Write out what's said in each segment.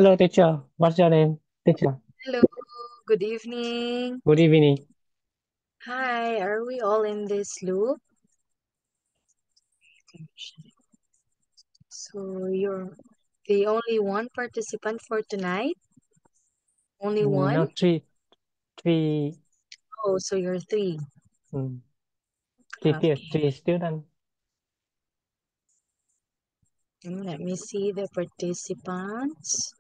Hello, teacher. What's your name, teacher? Hello, good evening. Good evening. Hi, are we all in this loop? So you're the only one participant for tonight? Only one? No, three, Oh, so you're three. mm, Okay, three students. let me see the participants.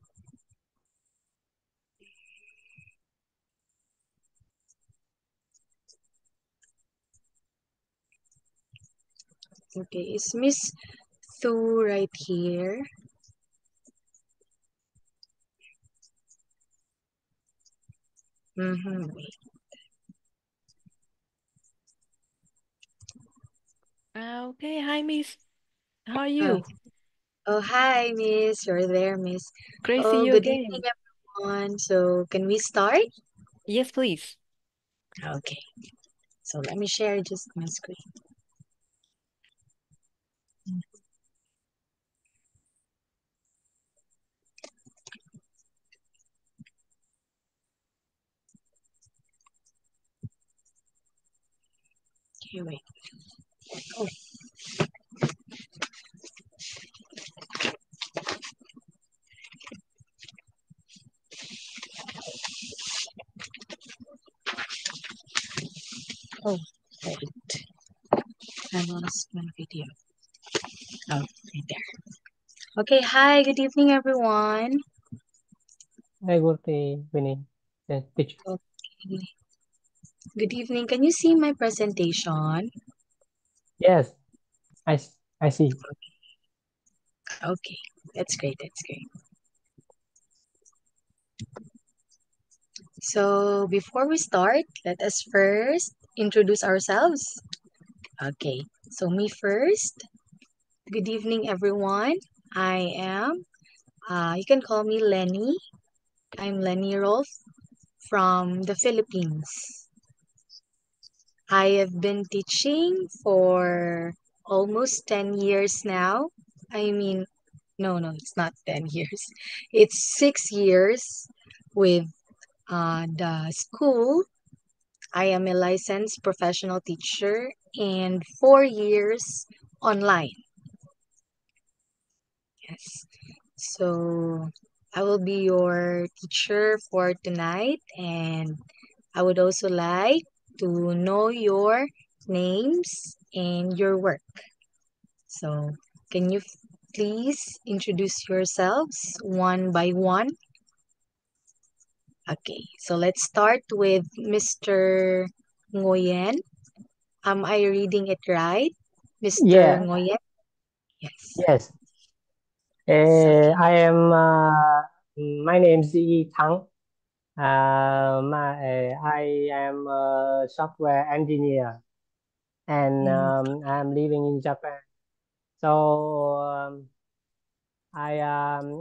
Okay, is Miss Thu right here? Mm-hmm. Okay, hi Miss. How are Oh, you? oh, hi, Miss. You're there, Miss. Great to see Oh, you good evening, again. everyone. So, can we start? Yes, please. Okay, so let me share just my screen. Okay, wait. Oh, oh, wait. I lost my video. Oh, right there. Okay, hi, good evening, everyone. Hey, good evening, teacher. Okay, good evening. Can you see my presentation? Yes, I see. Okay, that's great, that's great. So, before we start, let us first introduce ourselves. Okay, so me first. Good evening, everyone. I am, you can call me Lenny. I'm Lenny Rolf from the Philippines. I have been teaching for almost 10 years now. I mean, no, it's not 10 years. It's 6 years with the school. I am a licensed professional teacher and 4 years online. Yes. So I will be your teacher for tonight, and I would also like to know your names and your work. So, can you please introduce yourselves one by one? Okay, so let's start with Mr. Ngoyen. Am I reading it right? Mr. Yeah, Ngoyen? Yes. yes. Yes, okay. I am. My name is Yi Thắng. I am a software engineer, and Mm, I'm living in Japan. So I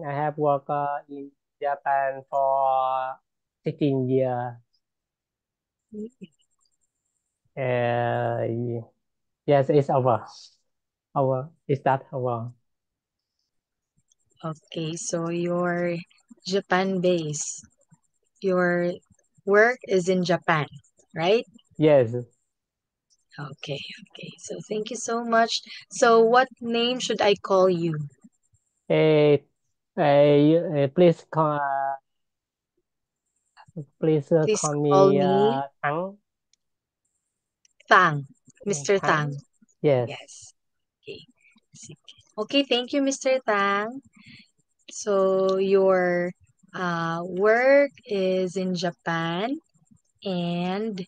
have worked in Japan for 16 years. Uh, yes, it's over. Over. Is that over? okay, so you're Japan based. Your work is in Japan, right? Yes. Okay, okay. So thank you so much. So what name should I call you? Uh, please Please call call me me Thắng. Thang, Mr. Thang. Thắng. Yes. Yes. Okay. Okay, thank you, Mr. Tang. So your work is in Japan, and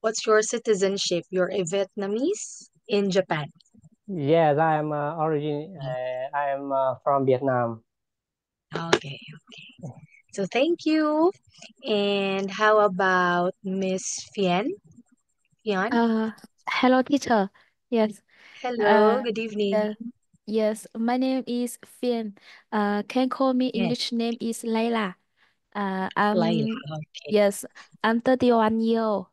what's your citizenship? You're a Vietnamese in Japan. Yes, I am from Vietnam. Okay. So thank you. And how about Miss Fian? Fian? Uh, Hello, teacher. Yes. Hello, Uh, good evening. yeah. Yes. My name is Fien. Can call me Yes, English name is Layla. Uh, Laila. I'm Okay. yes. I'm 31 years old.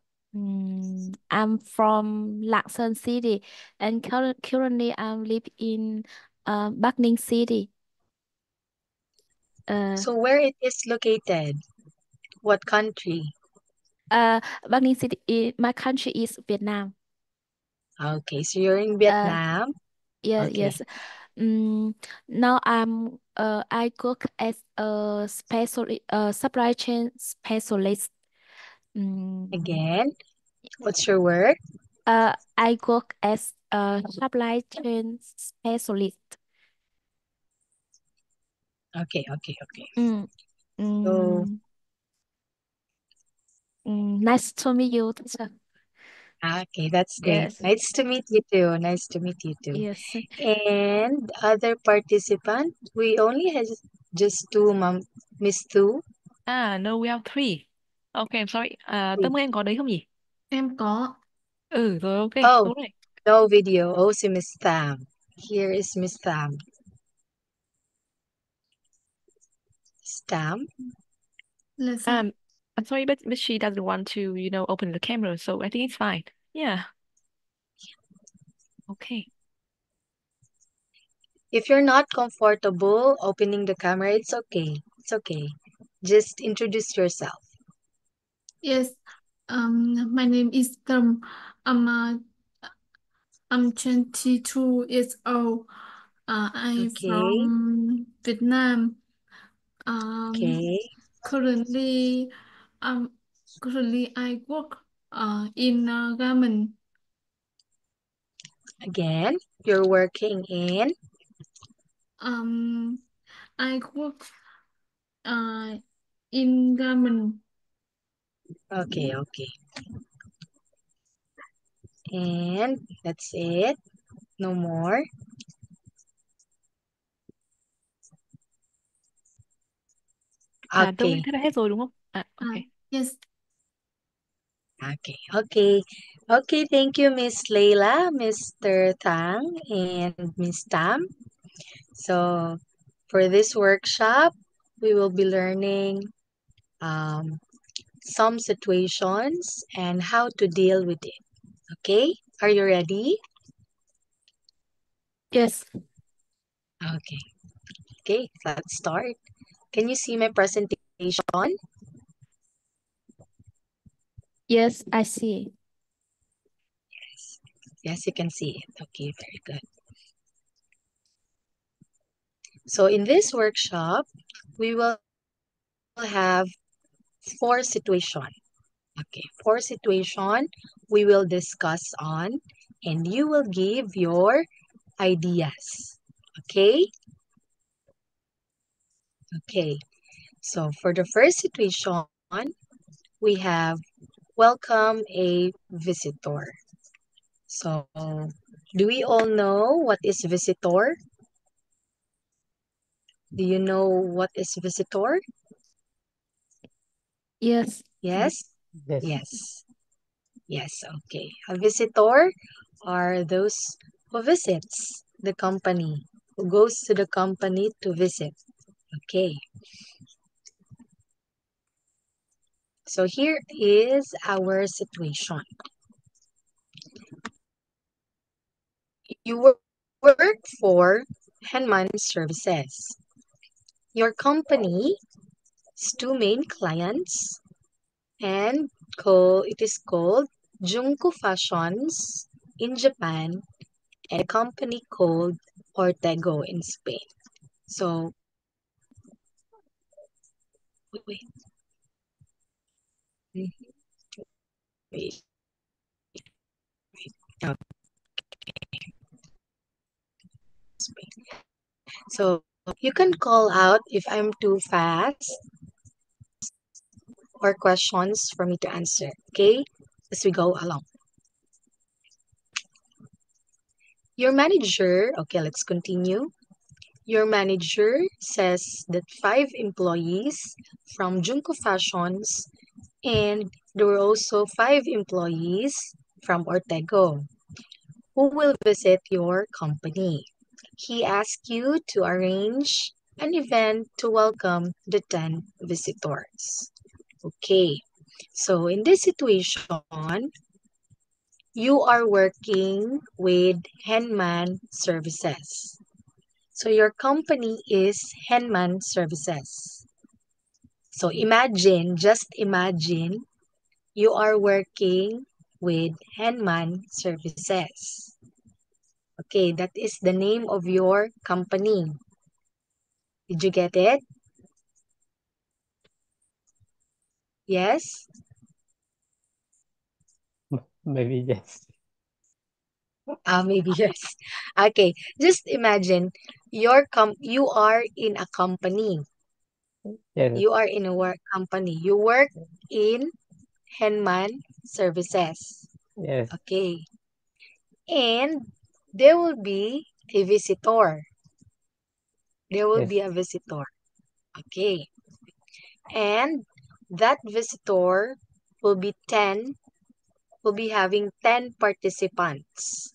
I'm from Lạng Sơn City, and currently I'm live in Bắc Ninh City. So where it is located? What country? Bắc Ninh City. My country is Vietnam. Okay, so you're in Vietnam. Yeah, Okay. yes. Now I work as a supply chain specialist. Again, what's your work? I work as a supply chain specialist. Okay. Mm, So, Nice to meet you, teacher. okay, that's great. Yes, Nice to meet you too. Nice to meet you too. yes, And other participant, we only have just two, Miss Two. No, we have three. Okay, I'm sorry. Three. Tâm Ơi, em có đấy không nhỉ? Em có. Rồi, ok, Oh, tốt này. no video. Also, Miss Tham. Here is Miss Tham. Stamp. Là sao? I'm sorry, but she doesn't want to, open the camera, so I think it's fine. Yeah. Okay. If you're not comfortable opening the camera, it's okay. It's okay. Just introduce yourself. Yes. My name is Tâm. I'm 22 years old. I'm Okay. from Vietnam. Okay. Currently, I work in garment. Again, you're working in. I work in garment. Okay. And that's it. No more. Tâm Ơi, Okay. thế là hết rồi đúng không? Ok. Yes. Okay, thank you, Miss Leila, Mr. Tang, and Miss Tam. So, for this workshop, we will be learning some situations and how to deal with it. Okay, are you ready? yes, Okay, let's start. Can you see my presentation? yes, I see. Yes, you can see it. Okay, very good. So, in this workshop, we will have four situations. Okay, four situation we will discuss on, and you will give your ideas. Okay? Okay. So for the first situation, we have welcome a visitor. So do we all know what is visitor? Do you know what is visitor? Yes, Yes? Yes. Yes, okay. A visitor are those who visits the company, who goes to the company to visit. Okay. So here is our situation. You work for Henman Services. Your company's two main clients and it is called Junko Fashions in Japan and a company called Ortego in Spain. So wait. Mhm. Wait. Okay. Spain. So you can call out if I'm too fast or questions for me to answer, okay? As we go along. Your manager, okay, let's continue. Your manager says that 5 employees from Junko Fashions and there were also 5 employees from Ortego who will visit your company. He asked you to arrange an event to welcome the 10 visitors. Okay, so in this situation, you are working with Henman Services. So your company is Henman Services. So imagine, just imagine, you are working with Henman Services. Okay, that is the name of your company. Did you get it? Yes? Maybe yes. Maybe yes. Okay, just imagine you are in a company. Yes. You are in a work company. You work in Henman Services. Yes. Okay. And there will be a visitor. There will Yes. be a visitor. Okay. And that visitor will be having 10 participants,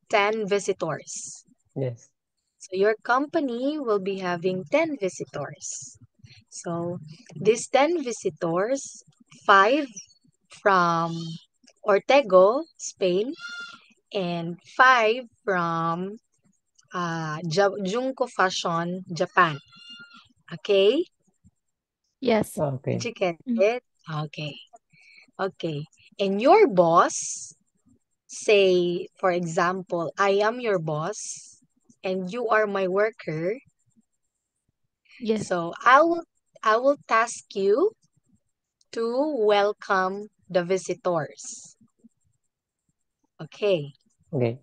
10 visitors. Yes. So your company will be having 10 visitors. So these 10 visitors, 5 from Ortego, Spain, and 5 from Junko Fashion, Japan. Okay? Yes. Okay. Did you get Mm. it? Okay. Okay. And your boss, say, for example, I am your boss and you are my worker. Yes. So I will task you to welcome the visitors. Okay. Okay.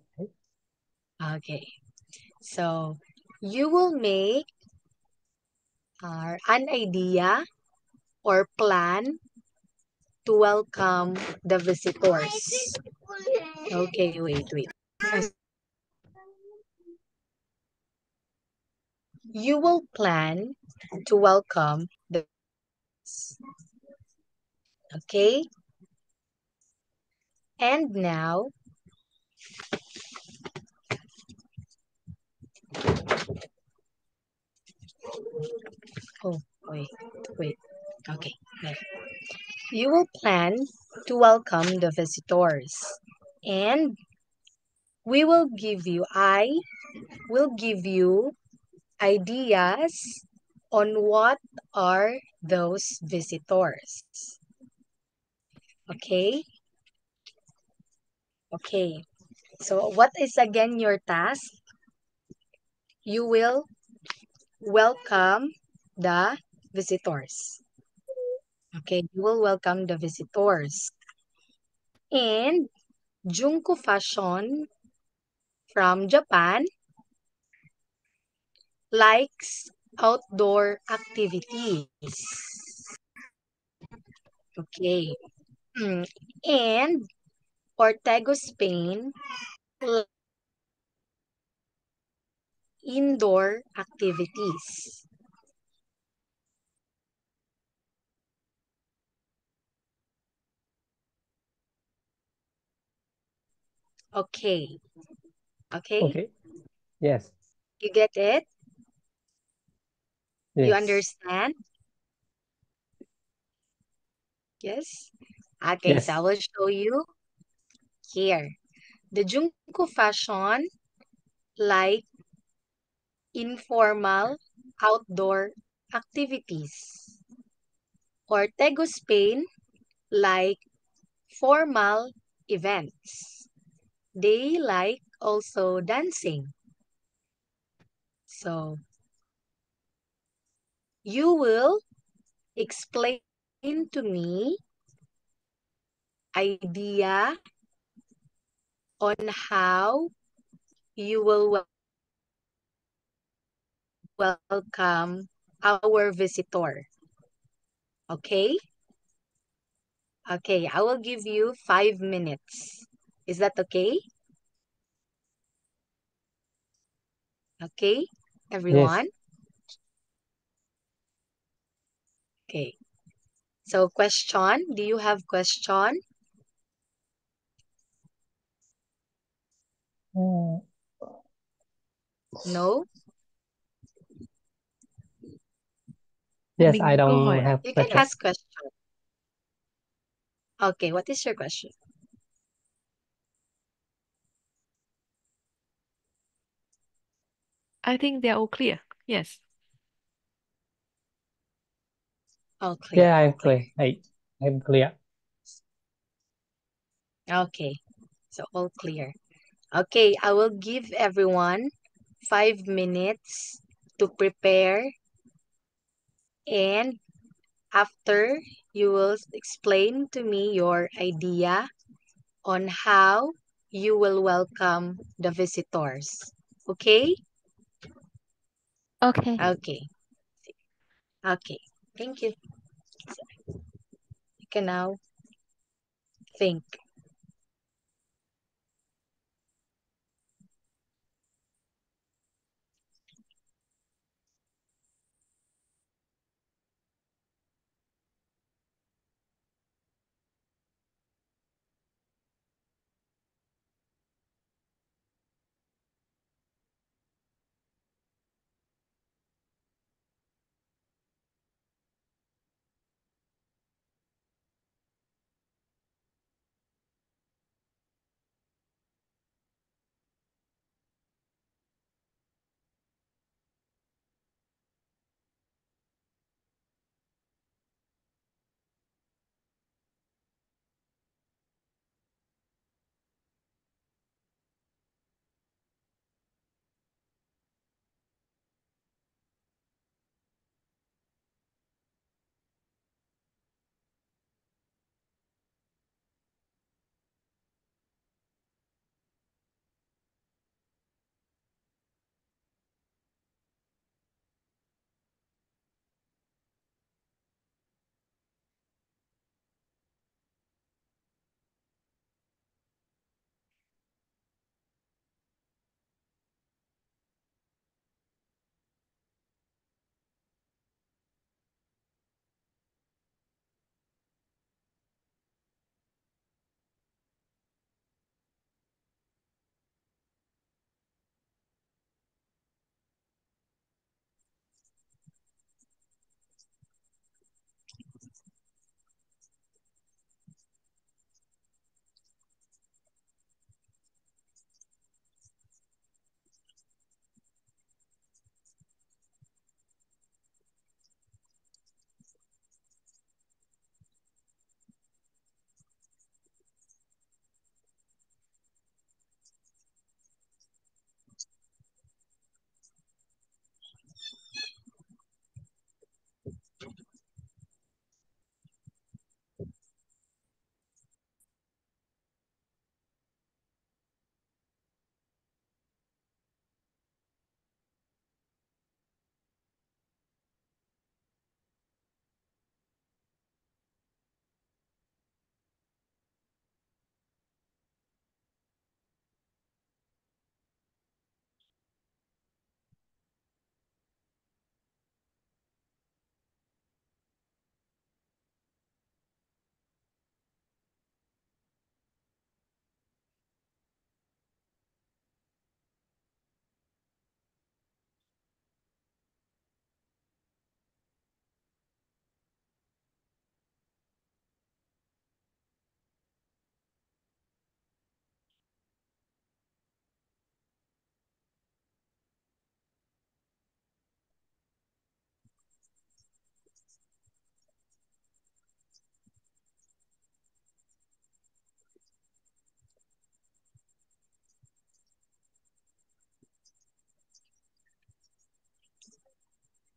Okay. So you will make an idea or plan to welcome the visitors. Okay, wait. You will plan to welcome the visitors. Okay? And now, oh, wait. Okay, there. You will plan to welcome the visitors. And I will give you ideas on what are those visitors. Okay? Okay. So what is again your task? You will welcome the visitors. Okay, you will welcome the visitors. And Junko Fashion from Japan likes outdoor activities. Okay. And Ortego Spain likes indoor activities. Okay. Okay? Okay. Yes. You get it? You Yes. understand? Yes? Okay, so I Yes. will show you here. The Junko Fashion like informal outdoor activities. Ortego Spain like formal events. They like also dancing. So you will explain to me idea on how you will welcome our visitor. Okay? Okay, I will give you 5 minutes. Is that okay? Okay, Yes. everyone? Okay. So question, do you have question? Uh, No? Yes, I Mình câu don't hỏi ạ. have You can question. ask question. Okay, what is your question? I think they're all clear. Yes. All clear. Yeah, I'm All clear. clear. I'm clear. Okay, so all clear. Okay, I will give everyone 5 minutes to prepare, and after you will explain to me your idea on how you will welcome the visitors. Okay? Okay. Okay. Okay. Thank you. You can now think.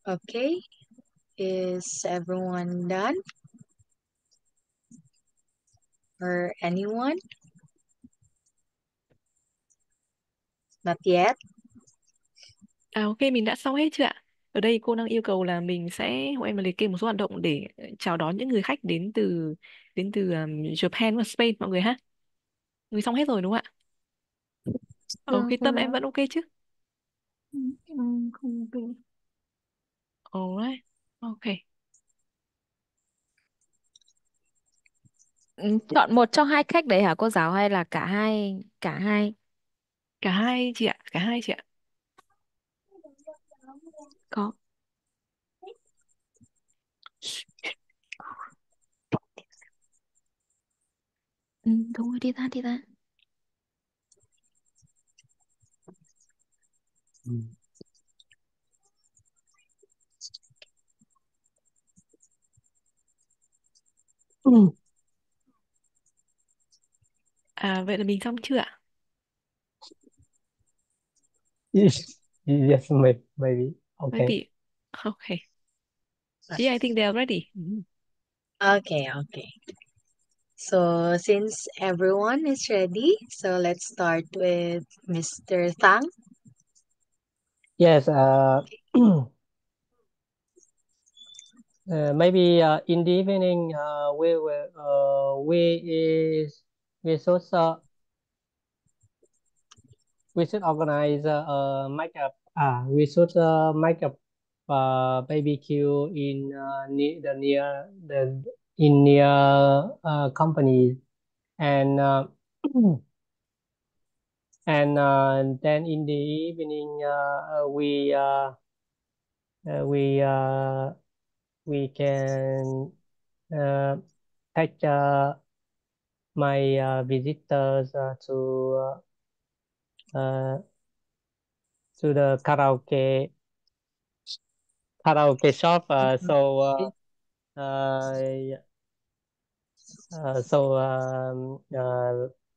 Okay. Is everyone done? Or anyone? Not yet? À, ok, mình đã xong hết chưa ạ? Ở đây cô đang yêu cầu là mình sẽ bọn em liệt kê một số hoạt động để chào đón những người khách đến từ Japan và Spain mọi người ha. Mình xong hết rồi đúng không ạ? Ờ, Vâng, cái tâm em vâng. vẫn ok chứ? Em không biết. Alright. Ok. Chọn một trong hai khách đấy hả cô giáo hay là cả hai? Cả hai. Cả hai chị ạ, cả hai chị ạ. Có. Đúng rồi, đi ra, đi ra. Ừ. Vậy là mình xong chưa ạ? Yes, yes, maybe. Okay. Maybe. Okay. Yeah, I think they are ready. Okay. So since everyone is ready, so let's start with Mr. Thang. Yes. Maybe in the evening, we will we should organize make up. We should make up barbecue in near company, and and then in the evening we can take my visitors uh, to the karaoke shop. Uh,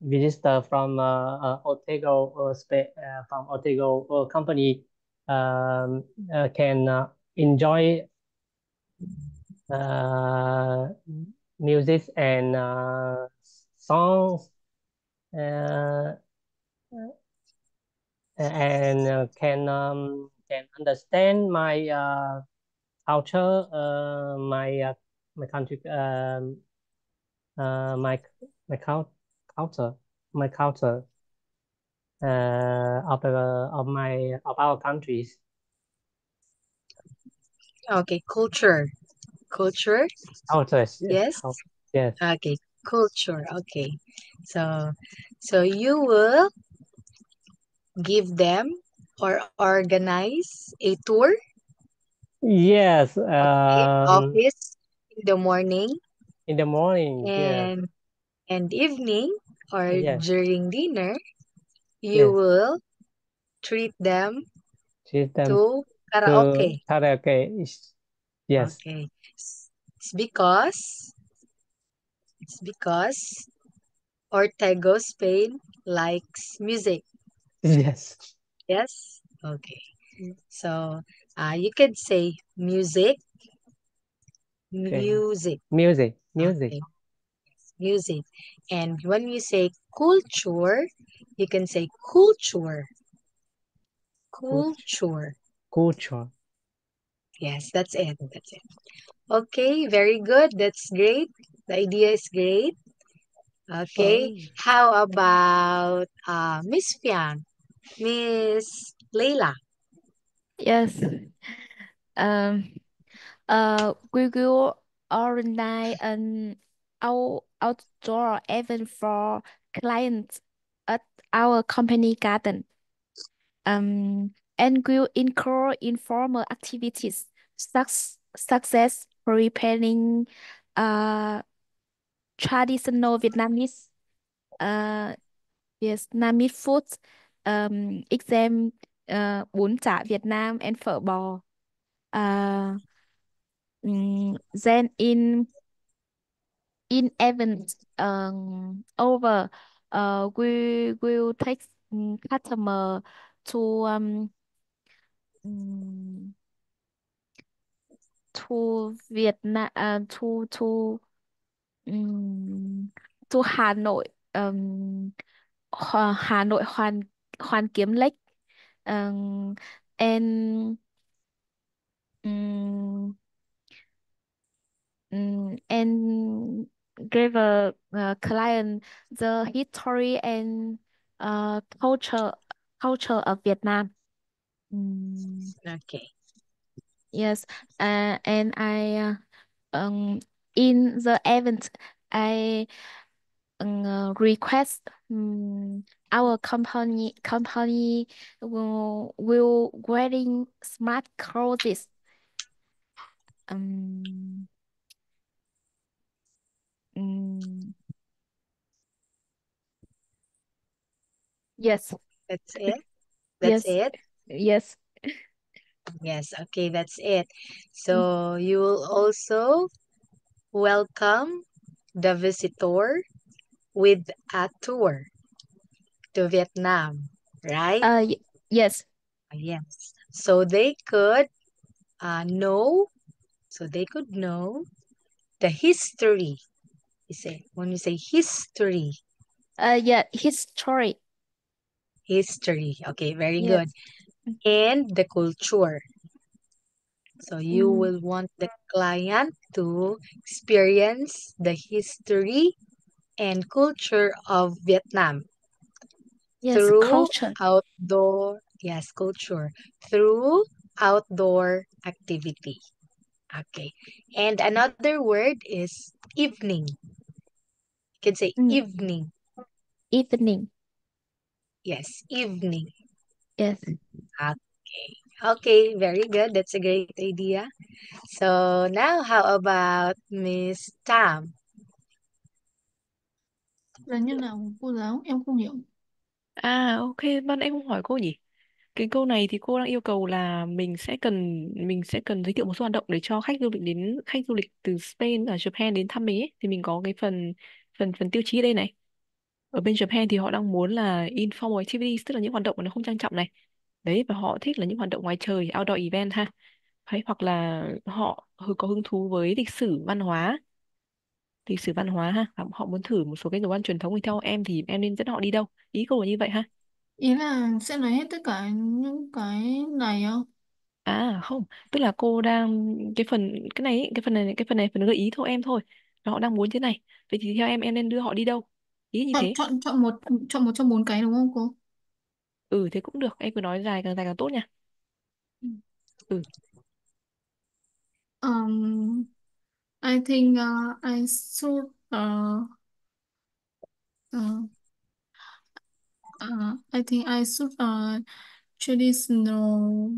Visitor from Otego from Otego company can enjoy uh, music and songs, uh, and can understand my culture, my country, my culture, my culture of our countries. Okay, culture. Cultures. Yes. Yes. Okay, culture. Okay. So you will give them or organize a tour Yes. office in the morning In the morning. Yes. and evening or Yes. during dinner. You Yes. will treat them Treat them to to karaoke. karaoke. Yes. Okay. It's because Ortego Spain likes music. Yes. Yes? Okay. So you could say music, Okay. music. Music. Okay. Music. And when you say culture, you can say culture. Culture. Culture. Yes, that's it. Okay, very good. That's great. The idea is great. Okay. How about Miss Fian? Miss Leila? Yes. Um, we will organize an outdoor event for clients at our company garden. And will include informal activities success preparing uh traditional uh Vietnamese foods, exam bún chả Việt Nam and phở bò. Then in event over, we will take customer to um, to Vietnam um, to Hà Nội, Hà Nội Hoàn Kiếm Lake, and um, and give a client the history and culture of Vietnam. Okay. Yes, and in the event I request our company will wearing smart clothes. Um, mm, yes, That's it? That's yes, it? yes, Yes, okay, that's it. So you will also welcome the visitor with a tour to Vietnam, right? Yes. Yes. So they could know, so they could know the history. When you say history, Yeah, history. history. Okay, very Yes. good. And the culture. So you Mm, will want the client to experience the history and culture of Vietnam yes, through culture. culture, through outdoor activity. Okay. And another word is evening. You can say Mm, evening. evening. Yes, evening. Yes. Okay. Okay, very good. That's a great idea. So now how about Miss Tam? Là như nào cô giáo? Em không hiểu. Ok, ban em không hỏi cô nhỉ? Cái câu này thì cô đang yêu cầu là mình sẽ cần giới thiệu một số hoạt động để cho khách du lịch từ Spain ở Japan đến thăm mình ấy, thì mình có cái phần phần phần tiêu chí ở đây này. Ở bên Japan thì họ đang muốn là informal activities, tức là những hoạt động mà nó không trang trọng này. Đấy, và họ thích là những hoạt động ngoài trời, outdoor event ha. Đấy, hoặc là họ có hứng thú với lịch sử văn hóa ha. Và họ muốn thử một số cái đồ ăn truyền thống, thì theo em thì em nên dẫn họ đi đâu? Ý cô là như vậy ha. Ý là sẽ nói hết tất cả những cái này không? Không, tức là cô đang cái này ấy, phần gợi ý thôi em thôi. Và họ đang muốn thế này. Vậy thì theo em nên đưa họ đi đâu? Ý như Chọn thế. chọn chọn một trong bốn cái đúng không cô? Ừ, thế cũng được, em cứ nói dài càng tốt nha. Ừ. Um, I think I should uh, I think I should traditional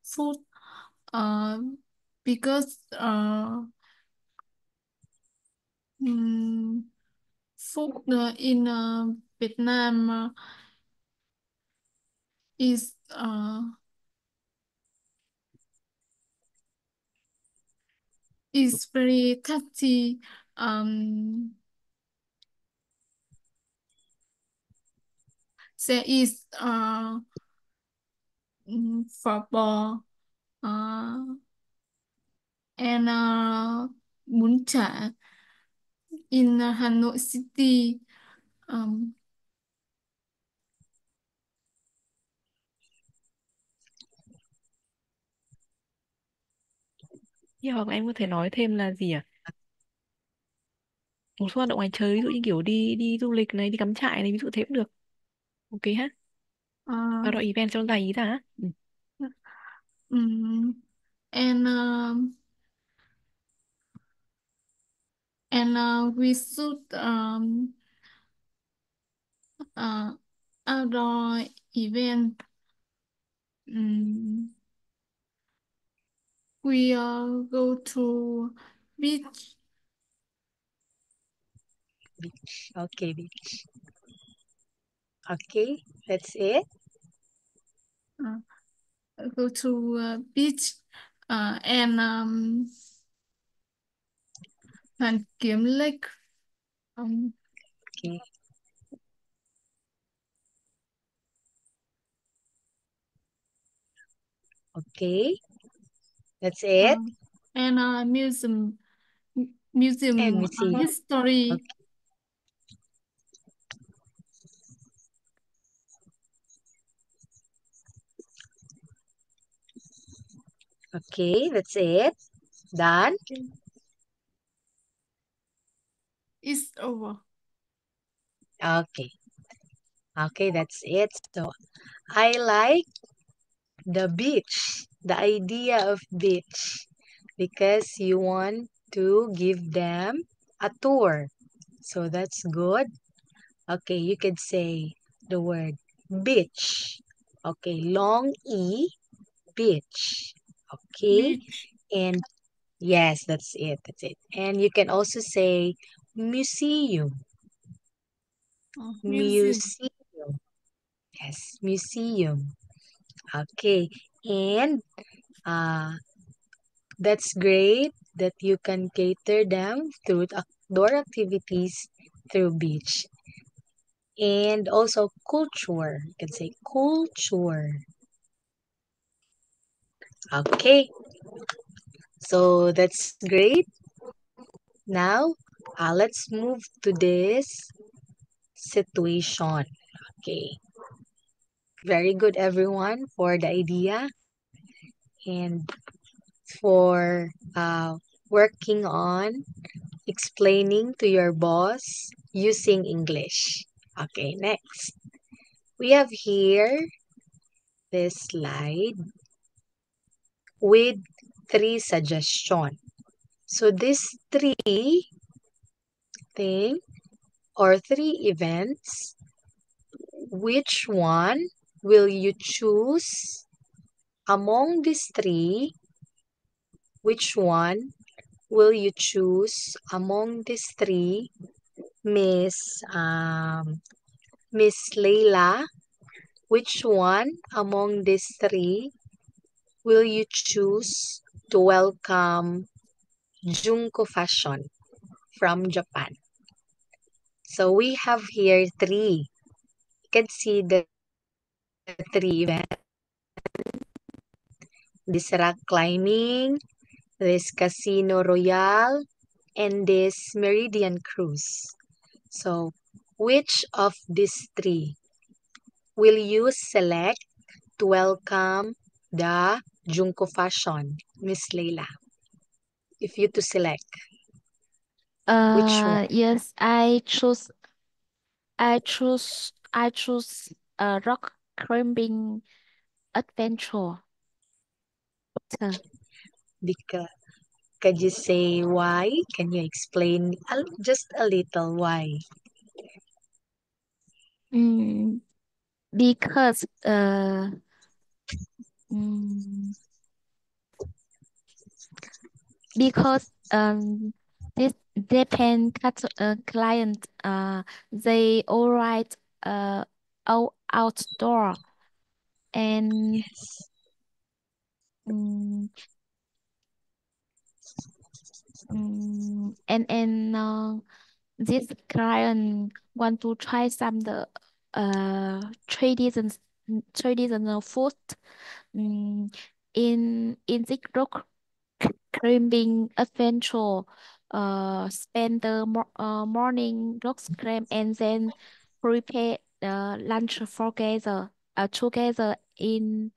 food uh, because food in Vietnam is is very tasty. There is phở bò and bún chả in Hanoi City. Um, Hoặc là em có thể nói thêm là gì à? Một số hoạt động ngoài trời, ví dụ như kiểu đi đi du lịch này, đi cắm trại này, ví dụ thế cũng được. Ok ha. uh, Outdoor event cho dài ý ra. Ừ. um, and we should uh, outdoor event. Um, we go to beach. Okay, okay, that's it. Uh, go to beach and Hoàn Kiếm Lake. Okay, okay, that's it. And museum And we see. history. Okay, that's it. Done. It's over. Okay. Okay, that's it. So I like the beach, the idea of beach, because you want to give them a tour. So that's good. Okay, you could say the word beach. Okay, long E, beach. Okay, Beach. and yes, that's it. That's it. And you can also say museum. Museum. Museum. Yes, museum. Okay, and uh, that's great that you can cater them through outdoor activities through beach. And also culture. You can say culture. Okay, so that's great. Now, let's move to this situation. Okay, very good, everyone, for the idea and for working on explaining to your boss using English. Okay, next. We have here this slide with 3 suggestions. So these 3 things or 3 events, which one will you choose among these 3? Which one will you choose among these 3, Miss Miss Leila? Which one among these 3 will you choose to welcome Junko Fashion from Japan? So we have here 3. You can see the 3 events. This rock climbing, this Casino Royale, and this Meridian Cruise. So, which of these 3 will you select to welcome the Junko Fashion, Miss Leila? If you to select, which one? Yes, I choose rock climbing adventure. Because, could you say why? Can you explain just a little why? Mm, because mm, because this depend client they all right outdoor and Yes. mm, and this client want to try some the traditional food mm, in this rock climbing adventure. Spend the morning rock climb and then prepare lunch together in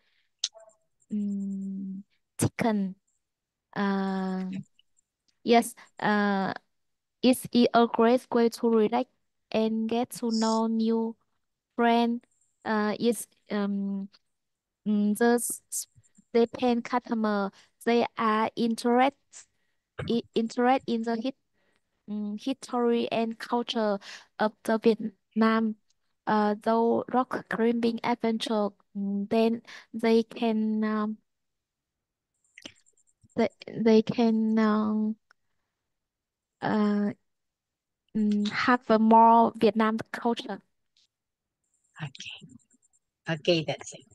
mm chicken. Uh, yes. It's a great way to relax and get to know new friend. It's the Japan customer they are interested in the history and culture of the Vietnam. Though rock climbing adventure, then they can they can uh, have a more Vietnam culture. Okay. Okay, that's it.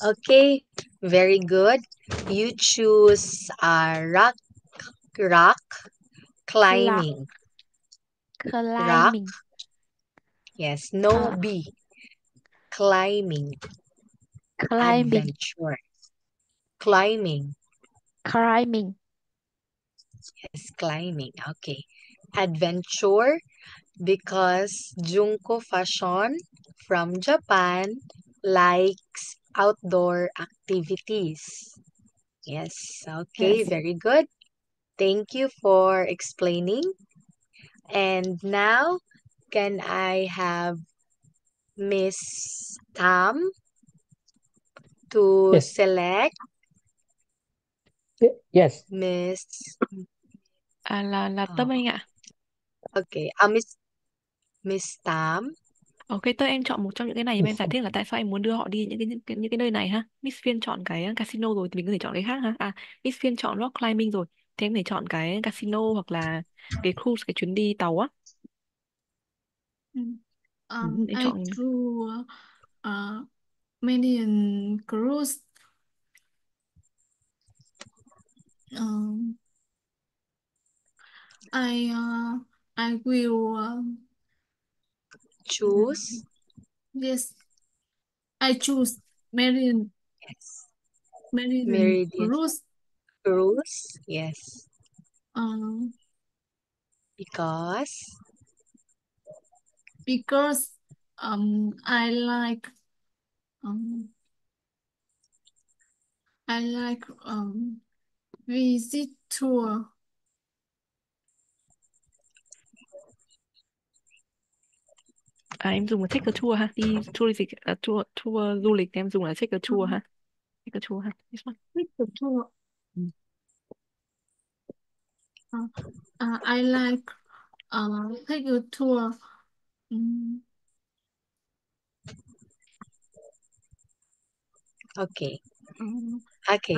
Okay, very good. You choose rock Rock climbing. Rock, climbing. yes, no Uh, B. Climbing, climbing. adventure. Climbing, Climbing. yes, climbing. Okay. Adventure because Junko Fashion from Japan likes outdoor activities. Yes, okay, Yes. very good. Thank you for explaining. And now, can I have Miss Tam to Yes. select Yes. Miss? Là Tâm Oh, anh ạ. okay, Miss Tam. Ok, em chọn một trong những cái này, nhưng mà em giải thích là tại sao em muốn đưa họ đi những cái nơi này ha. Miss Phiên chọn cái casino rồi thì mình có thể chọn cái khác ha. Miss Phiên chọn rock climbing rồi, thì em có thể chọn cái casino hoặc là cái cruise, cái chuyến đi tàu á. Mm. Em I chọn drew Median Cruise. Um, I will Choose. yes. I choose Meridian Yes. Meridian Meridian Cruise cruise. Yes. um Because because I like um visit tour. Em dùng là take a tour ha, đi tour dịch tour du lịch em dùng là take a tour ha. Take a tour ha. This one. Take the tour. Ừ. I like take a tour. Um, okay. um, Okay.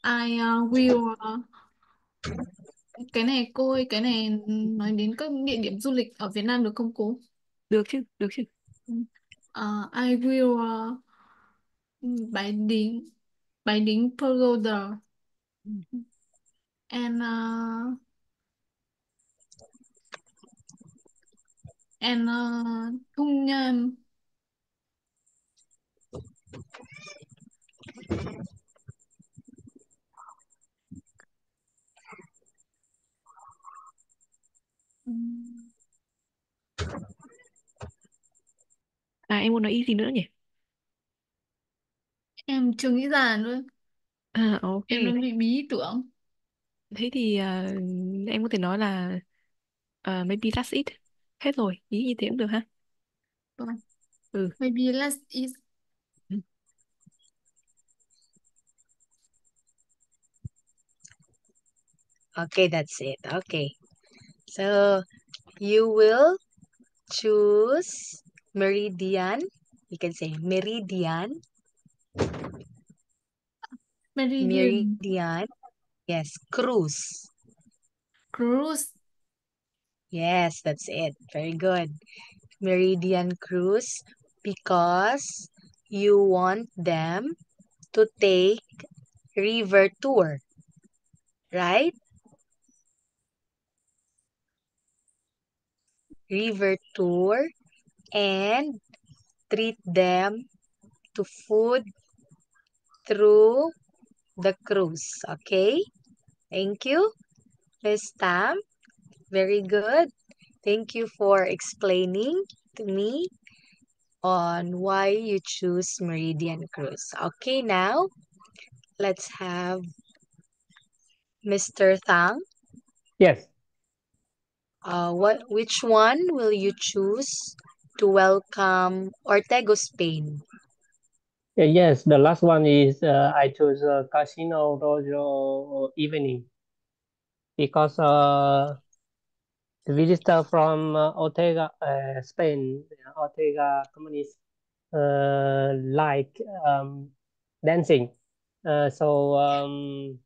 I will cái này cô ơi, cái này nói đến các địa điểm du lịch ở Việt Nam được không cô? Được chứ, được chứ. I will Bái Đính Pagoda Ừ. and Thung Nham. Em muốn nói ý gì nữa nhỉ? Em chưa nghĩ ra nữa. Ok. Em đang bị bí ý tưởng. Thế thì em có thể nói là maybe that's it. Hết rồi, ý như thế cũng được ha. Vâng. Ừ. Maybe less is. Ừ. Okay, that's it. Okay. So you will choose Meridian. You can say Meridian. Meridian Meridian. Yes. Cruise. Cruise. Yes, that's it. Very good. Meridian Cruise because you want them to take river tour, right? River tour and treat them to food through the cruise. Okay? Thank you, Miss Tam. Very good. Thank you for explaining to me on why you choose Meridian Cruise. Okay, now let's have Mr. Thang. Yes. Which one will you choose to welcome Ortego, Spain? Yes, the last one is I choose Casino Royal Evening because the visitor from Ortega, Spain, Ortega communists like dancing. Um,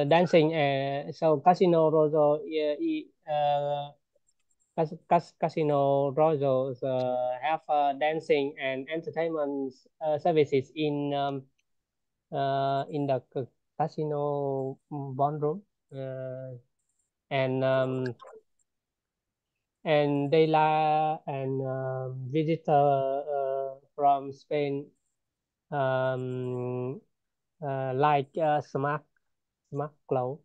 Dancing. So Casino Royal, Casino Royals have dancing and entertainment services in the casino ballroom, and they and visitor from Spain um, like smart clothes.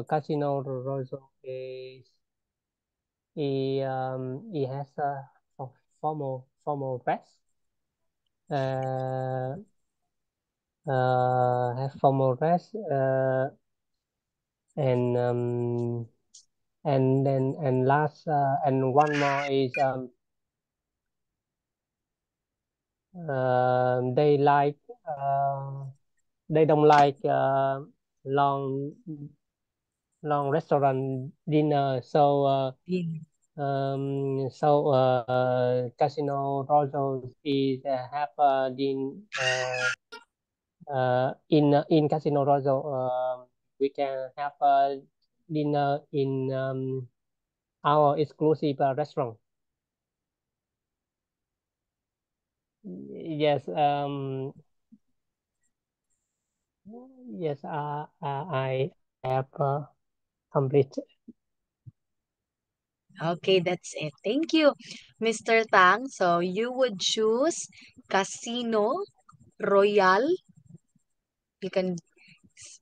Casino Royal he has a formal dress. Uh, have formal dress, and then and last and one more is they like they don't like long restaurant dinner, Casino Royal is have in Casino Royal we can have dinner in our exclusive restaurant. Yes. Yes. I have completed. Okay, that's it. Thank you, Mr. Tang. So you would choose Casino Royale. You can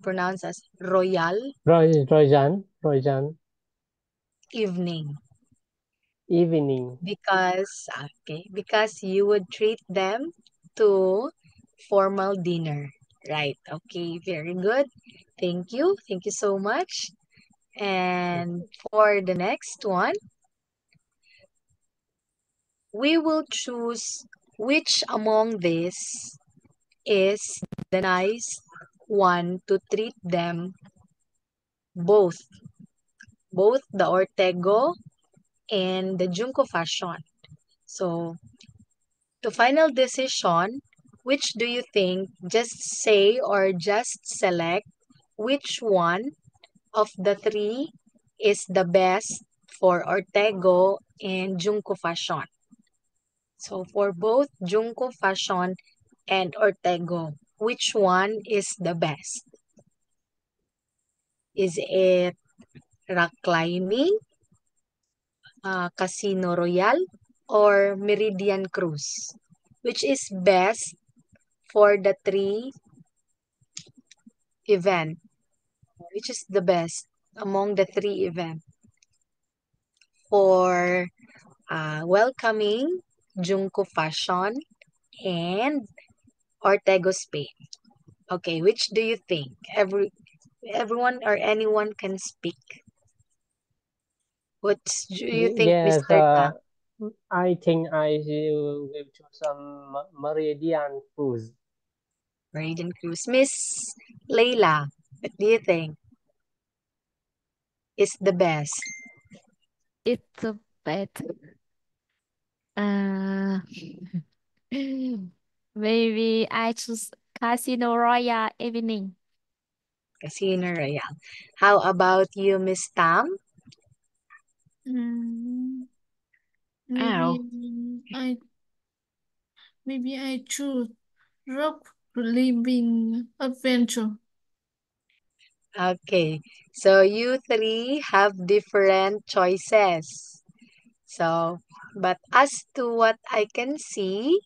pronounce as Royal Royan. Evening Evening. because you would treat them to formal dinner. Right. Okay, very good. Thank you. Thank you so much. And for the next one, we will choose which among these is the nice one to treat them both, both the Ortego and the Junko fashion. So, to final decision, which do you think? Just say or just select which one of the three is the best for Ortego and Junko fashion. So, for both Junko fashion and Ortego, which one is the best? Is it rock climbing, Casino Royale, or Meridian Cruise? Which is best for the three event? Which is the best among the three event? For welcoming Junko Fashion and Ortego Spain. Okay, which do you think? Everyone or anyone can speak. What do you think, Yes. Mr. Tang? I think I will choose some Meridian Cruise. Meridian Cruise. Miss Layla, what do you think is the best? It's the best. Uh, maybe I choose Casino Royale Evening. Casino Royale. How about you, Miss Tam? Mm, Ow. I maybe I choose rock climbing adventure. Okay, so you three have different choices. So, but as to what I can see,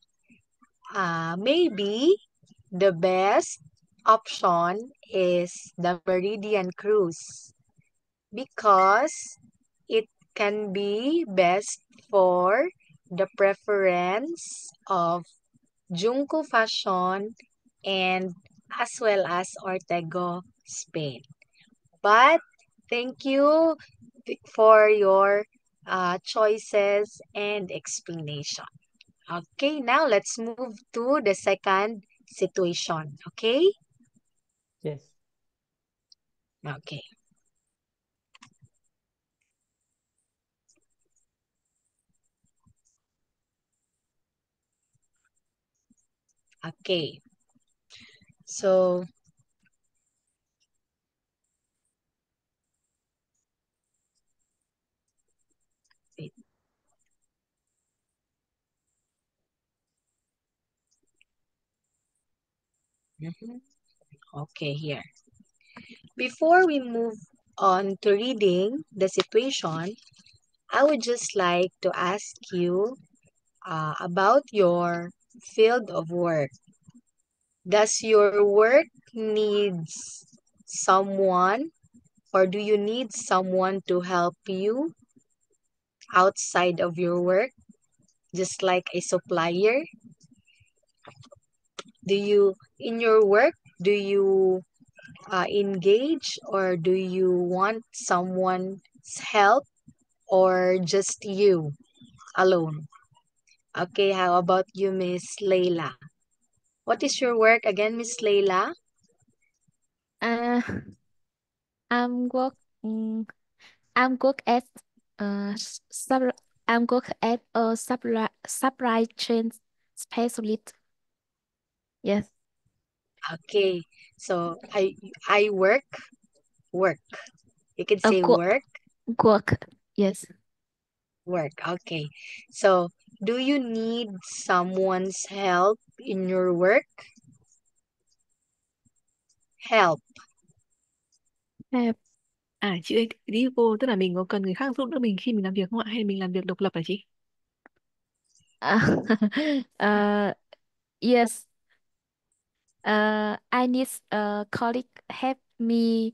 maybe the best option is the Meridian Cruise because it can be best for the preference of Junko Fashion and as well as Ortego Spain. But thank you for your choices and explanation. Okay, now let's move to the second situation. Okay? Yes. Okay. Okay. So, wait. Mhm. Okay, here. Before we move on to reading the situation, I would just like to ask you about your field of work. Does your work needs someone or do you need someone to help you outside of your work, just like a supplier? Do you, in your work, do you engage or do you want someone's help or just you alone? Okay, how about you, Miss Layla? What is your work again, Miss Layla? Uh, I'm work. mm, I'm work as sub. I'm work as a supply chain specialist. Yes. Okay, so I work. You can A say work. work. Work. Yes. Work. Okay. So Do you need someone's help in your work? Help. Help. Chị ơi, ý của cô tức là mình có cần người khác giúp đỡ mình khi mình làm việc không ạ? Hay là mình làm việc độc lập hả chị? Uh, yes. I need a colleague help me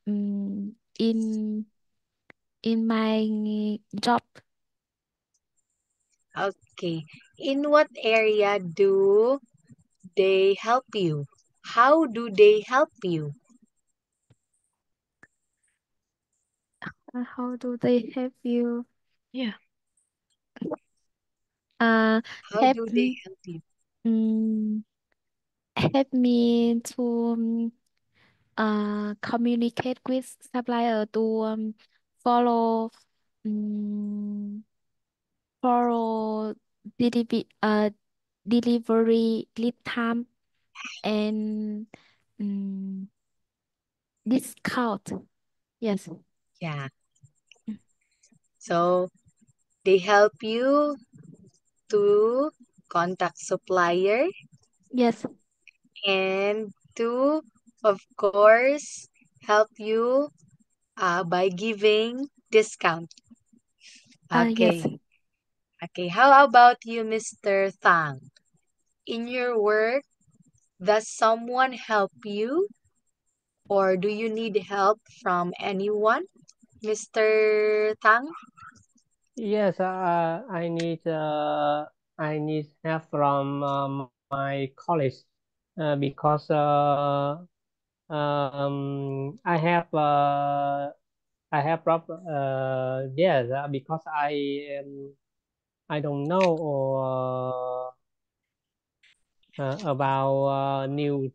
in my job. Okay. In what area do they help you? How do they help you? How do they help you? Yeah. How Help do they help you? um, help me to communicate with supplier to follow um, follow delivery delivery lead time and um, discount. Yes. Yeah. So they help you to contact supplier Yes. and to, of course, help you by giving discount. Yes. Okay. Okay. How about you, Mr. Thang? In your work, does someone help you or do you need help from anyone, Mr. Thang? Yes, I need help from my college because I have problem. Yes, because I don't know or about new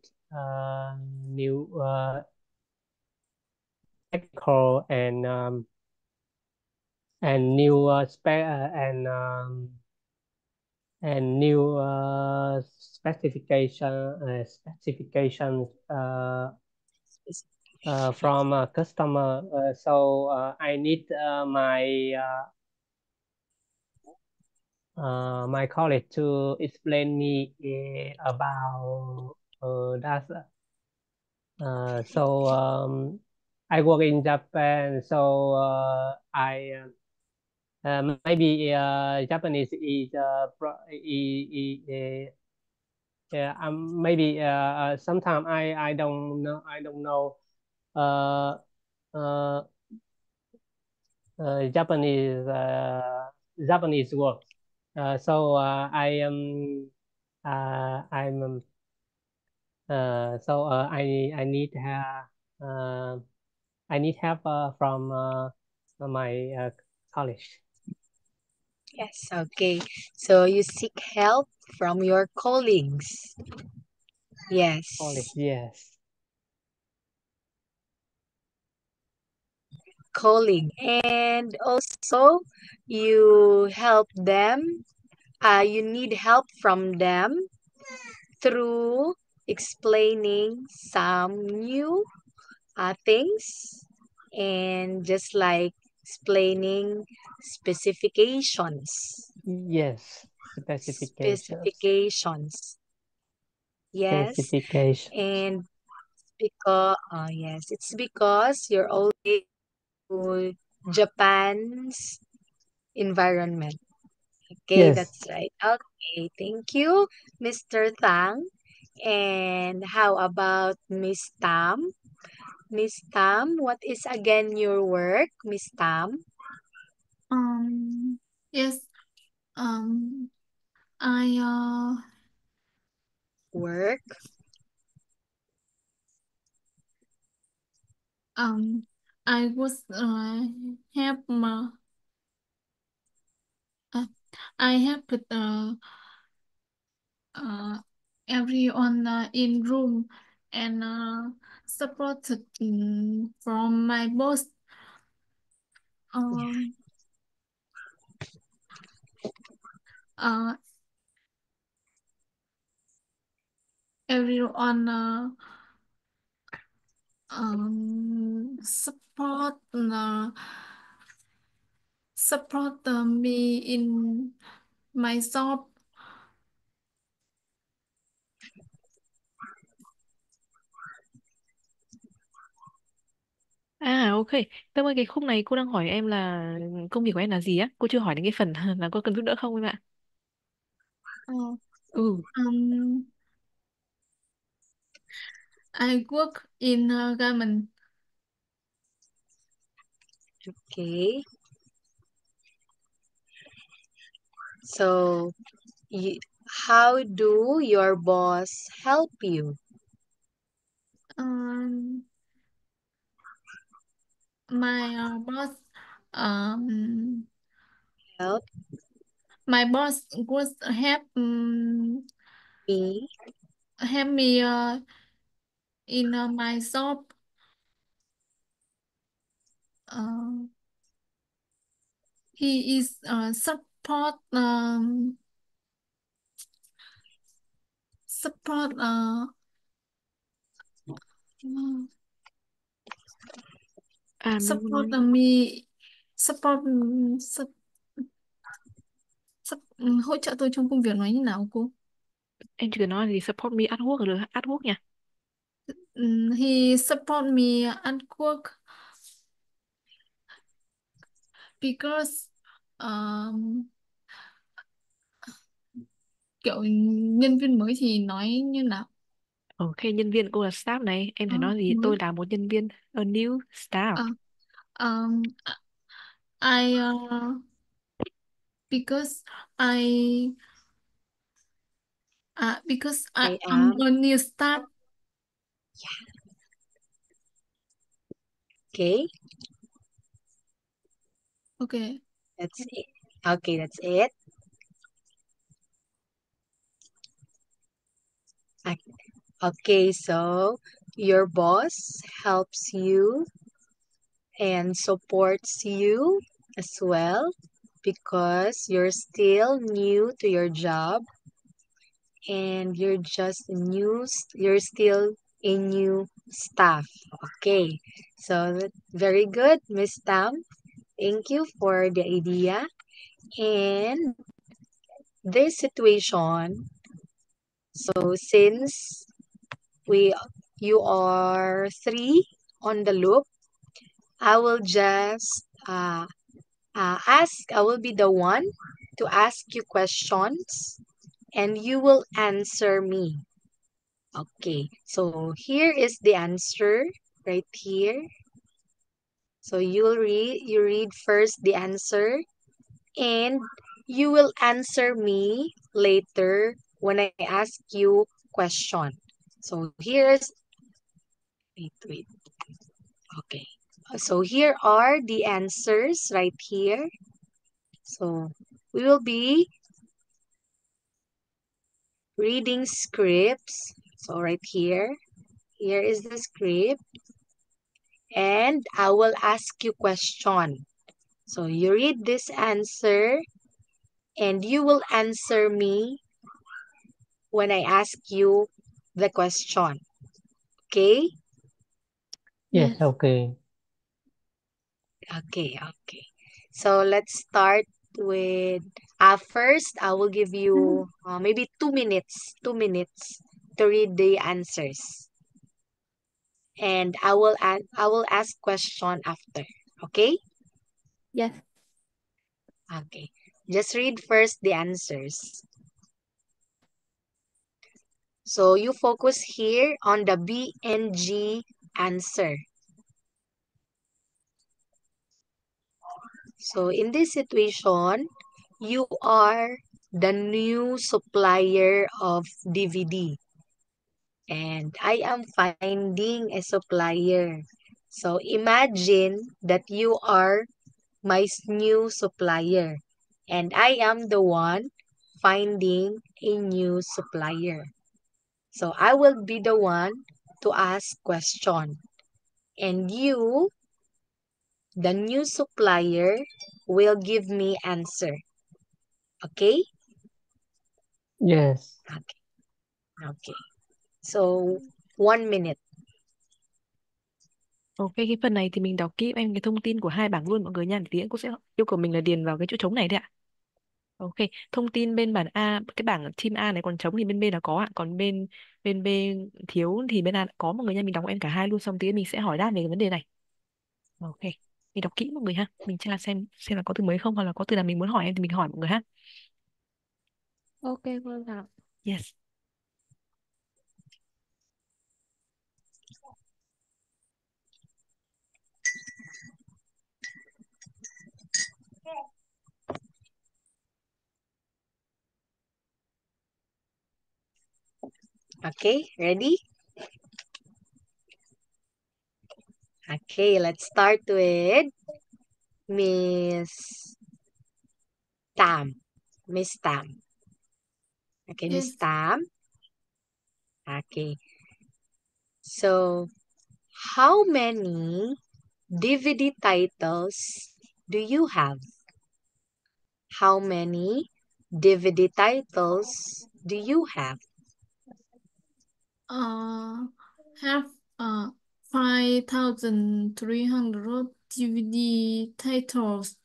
technical and new and new specifications from a customer. So I need my colleague to explain me about that. So I work in Japan, so maybe Japanese is yeah, maybe sometimes I don't know uh, uh, Japanese word. So I'm so uh, I need help from my college. Yes, okay. So you seek help from your colleagues. Yes. College, yes. Colleague. And also you help them. You need help from them through explaining some new things and just like explaining specifications. Yes, specifications. Specifications. Yes. Specification. And because yes, it's because you're already to Japan's environment. Okay, Yes. that's right. Okay, thank you, Mr. Tang. And how about Miss Tam? Miss Tam, what is again your work, Miss Tam? Yes. I Work. I was help I helped uh, everyone in room and supported from my boss. Um, uh, Everyone support me in My shop. À ok, Tâm ơi cái khúc này cô đang hỏi em là công việc của em là gì á? Cô chưa hỏi đến cái phần là cô cần giúp đỡ không em ạ? Uh, Ừ, um, I work in garment. Okay. So, you, how do your boss help you? Um, my boss. Um, Help my boss was me. help me in my shop. Uh, he is support support uh, à support me support hỗ trợ tôi trong công việc nói như nào cô? em chỉ cần nói gì support me at work là được, at work nha. He support me at work because um, kiểu nhân viên mới thì nói như nào? Ok, nhân viên cô là staff này, em Ờ, phải nói gì? Tôi mới là một nhân viên, a new staff. à, um, I because I because I I'm am. a new staff. Okay, Okay. that's it. Okay, that's it. Okay, so your boss helps you and supports you as well because you're still new to your job and you're still a new staff. Okay, so very good, Miss Tam. Thank you for the idea. And this situation, so since we you are three on the loop, I will just I will be the one to ask you questions and you will answer me. Okay, so here is the answer right here. So you read first the answer and you will answer me later when I ask you question. So here's wait. Okay. So here are the answers right here. So we will be reading scripts. So right here is the script and I will ask you question. So you read this answer and you will answer me when I ask you the question. Okay? Yes, Yes. okay. Okay. So let's start with first I will give you maybe 2 minutes to read the answers. And I will ask question after. Okay? Yes. Okay. Just read first the answers. So you focus here on the B and G answer. So in this situation, you are the new supplier of DVD. And I am finding a supplier. So imagine that you are my new supplier. And I am the one finding a new supplier. So I will be the one to ask question. And you, the new supplier, will give me answer. Okay? Yes. Okay. Okay. So 1 minute. Ok, cái phần này thì mình đọc kỹ em cái thông tin của hai bảng luôn mọi người nha. Để tí nữa cô sẽ yêu cầu mình là điền vào cái chỗ trống này đấy ạ. Ok, thông tin bên bản A, cái bảng team A này còn trống thì bên B là có ạ, còn bên bên B thiếu thì bên A có mọi người nha, mình đọc em cả hai luôn, xong tí mình sẽ hỏi đáp về cái vấn đề này. Ok, mình đọc kỹ mọi người ha, mình tra xem là có từ mới không, hoặc là có từ nào mình muốn hỏi em thì mình hỏi mọi người ha. Ok, vâng ạ. Yes. Okay, ready? Okay, let's start with Miss Tam. Miss Tam. Okay, Miss Yes. Tam. Okay. So, how many DVD titles do you have? How many DVD titles do you have? Have 5,300 DVD titles.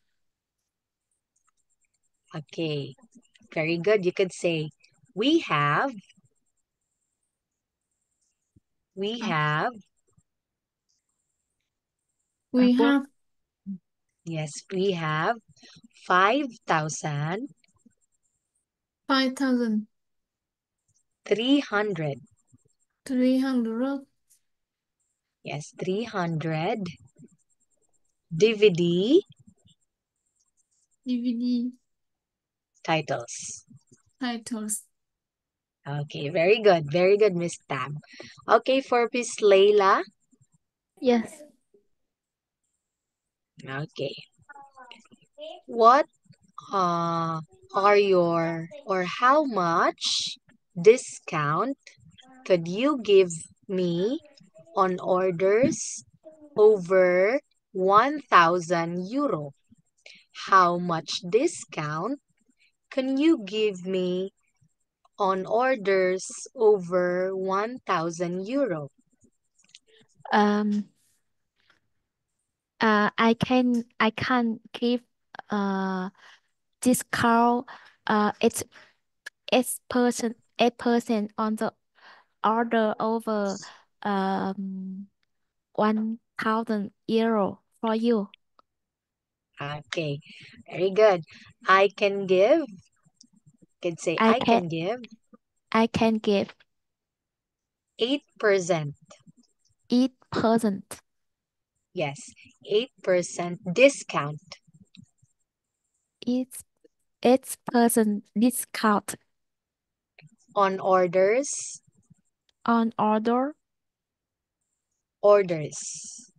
Okay, very good. You could say, we have, we Uh, have, we Work. have yes, we have 5,300, 5,300 yes, 300 DVD DVD titles. titles. Okay, very good, Miss Tam. Okay, for Miss Layla. Yes. Okay, what are your, or how much discount could you give me on orders over 1,000 euro? How much discount can you give me on orders over 1,000 euro? Um, I can give discount it's 8% on the order over 1,000 euro for you. Okay, very good. I can give, can say I I can can give I can give 8%. 8%. Yes, 8% discount It's 8% discount on orders, on orders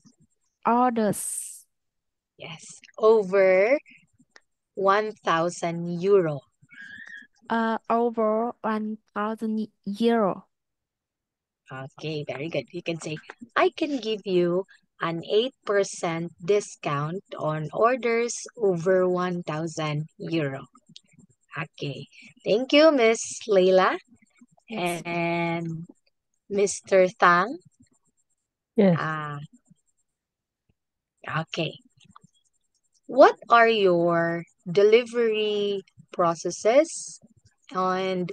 yes, over 1,000 euro. over 1,000 euro. Okay, very good. You can say, I can give you an 8% discount on orders over 1,000 euro. Okay, thank you, Miss Leila. Yes. And Mr. Thang. Yes. Okay. What are your delivery processes and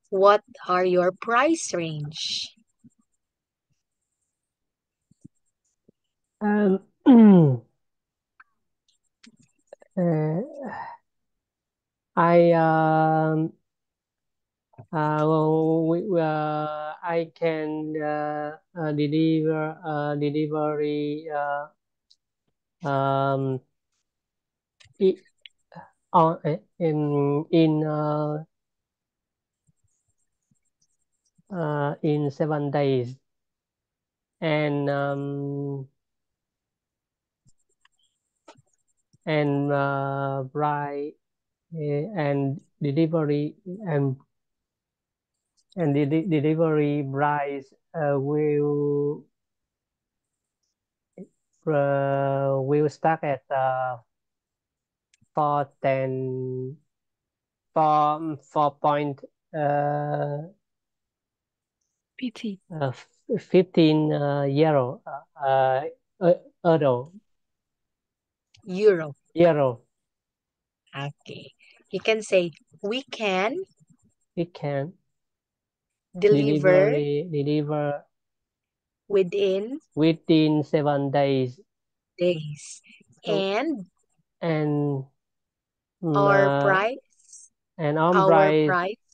what are your price range? Um, uh, I I can delivery i- on in 7 days, and price and delivery and delivery price will start at 4.10 4 PT. 15 euro Euro. euro. Okay. You can say, we can We can deliver deliver within within 7 days, days. So, And and our uh, price, and on our price price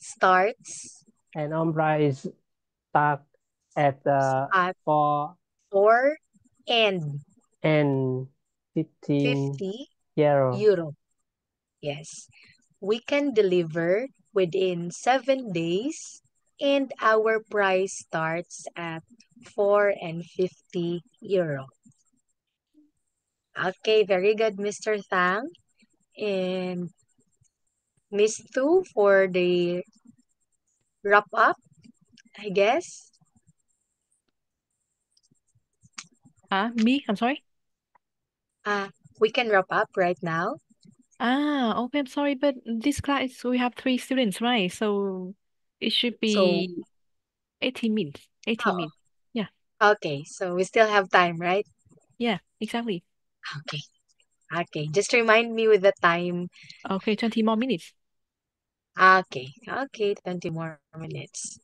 starts and on price start at at 4 4 and and 15 50 euro. euro. Yes. We can deliver within 7 days and our price starts at 4 and 50 euro. Okay, very good, Mr. Thang. And Miss Tu for the wrap up, I guess. Me, I'm sorry. We can wrap up right now. Okay, I'm sorry, but this class we have 3 students, right? So it should So, be 18 minutes. 18 oh, minutes. Yeah, okay. So we still have time, right? yeah, exactly. Okay. Okay. Just remind me with the time. Okay, 20 more minutes. Okay. Okay. 20 more minutes.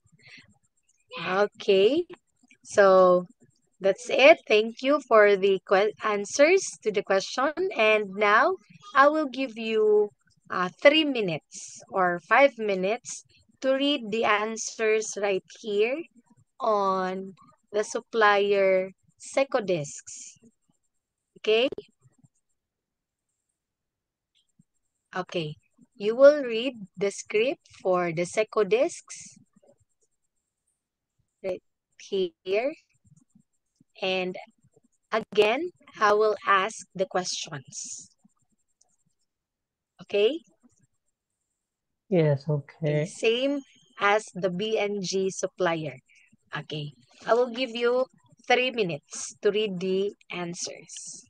Okay. So that's it. Thank you for the answers to the question. And now I will give you 3 minutes or 5 minutes to read the answers right here on the supplier Secodiscs. Okay? Okay. You will read the script for the Secodiscs right here. And again, I will ask the questions. Okay? Yes, Okay, okay. same as the BNG supplier. Okay, I will give you 3 minutes to read the answers.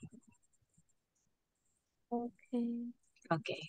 Okay. Okay.